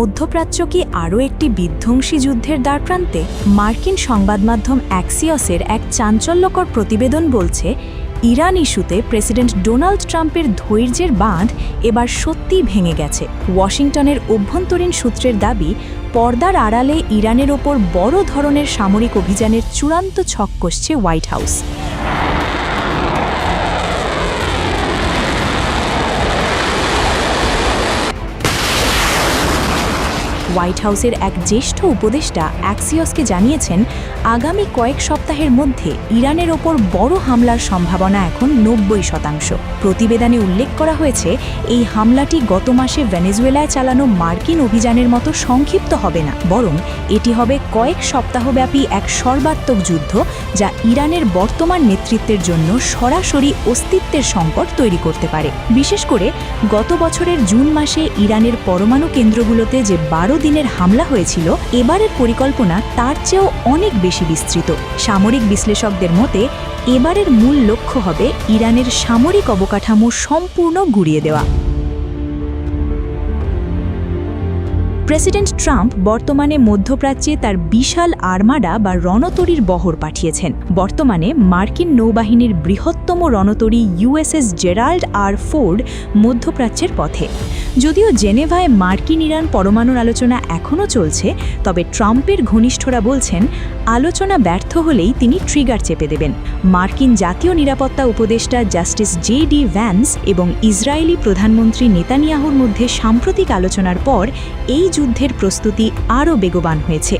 মধ্যপ্রাচ্য কি আরও একটি বিধ্বংসী যুদ্ধের দ্বারপ্রান্তে? মার্কিন সংবাদমাধ্যম অ্যাক্সিওসের এক চাঞ্চল্যকর প্রতিবেদন বলছে, ইরান ইস্যুতে প্রেসিডেন্ট ডোনাল্ড ট্রাম্পের ধৈর্যের বাঁধ এবার সত্যিই ভেঙে গেছে। ওয়াশিংটনের অভ্যন্তরীণ সূত্রের দাবি, পর্দার আড়ালে ইরানের ওপর বড় ধরনের সামরিক অভিযানের চূড়ান্ত ছক কষছে হোয়াইট হাউস। হোয়াইট হাউসের এক জ্যেষ্ঠ উপদেষ্টা অ্যাক্সিওসকে জানিয়েছেন, আগামী কয়েক সপ্তাহের মধ্যে ইরানের ওপর বড় হামলার সম্ভাবনা এখন 90%। প্রতিবেদনে উল্লেখ করা হয়েছে, এই হামলাটি গত মাসে ভেনেজুয়েলায় চালানো মার্কিন অভিযানের মতো সংক্ষিপ্ত হবে না, বরং এটি হবে কয়েক সপ্তাহব্যাপী এক সর্বাত্মক যুদ্ধ, যা ইরানের বর্তমান নেতৃত্বের জন্য সরাসরি অস্তিত্বের সংকট তৈরি করতে পারে। বিশেষ করে গত বছরের জুন মাসে ইরানের পরমাণু কেন্দ্রগুলোতে যে 12 দিনের হামলা হয়েছিল, এবারের পরিকল্পনা তার চেয়েও অনেক বেশি বিস্তৃত। সামরিক বিশ্লেষকদের মতে, এবারের মূল লক্ষ্য হবে ইরানের সামরিক অবকাঠামো সম্পূর্ণ গুঁড়িয়ে দেওয়া। প্রেসিডেন্ট ট্রাম্প বর্তমানে মধ্যপ্রাচ্যে তার বিশাল আর্মাডা বা রণতরীর বহর পাঠিয়েছেন। বর্তমানে মার্কিন নৌবাহিনীর বৃহত্তম রণতরী USS জেরাল্ড আর ফোর্ড মধ্যপ্রাচ্যের পথে। যদিও জেনেভায় মার্কিন ইরান পরমাণুর আলোচনা এখনও চলছে, তবে ট্রাম্পের ঘনিষ্ঠরা বলছেন, আলোচনা ব্যর্থ হলেই তিনি ট্রিগার চেপে দেবেন। মার্কিন জাতীয় নিরাপত্তা উপদেষ্টা জাস্টিস JD ভ্যান্স এবং ইসরায়েলি প্রধানমন্ত্রী নেতানিয়াহুর মধ্যে সাম্প্রতিক আলোচনার পর এই যুদ্ধের প্রস্তুতি আরও বেগবান হয়েছে।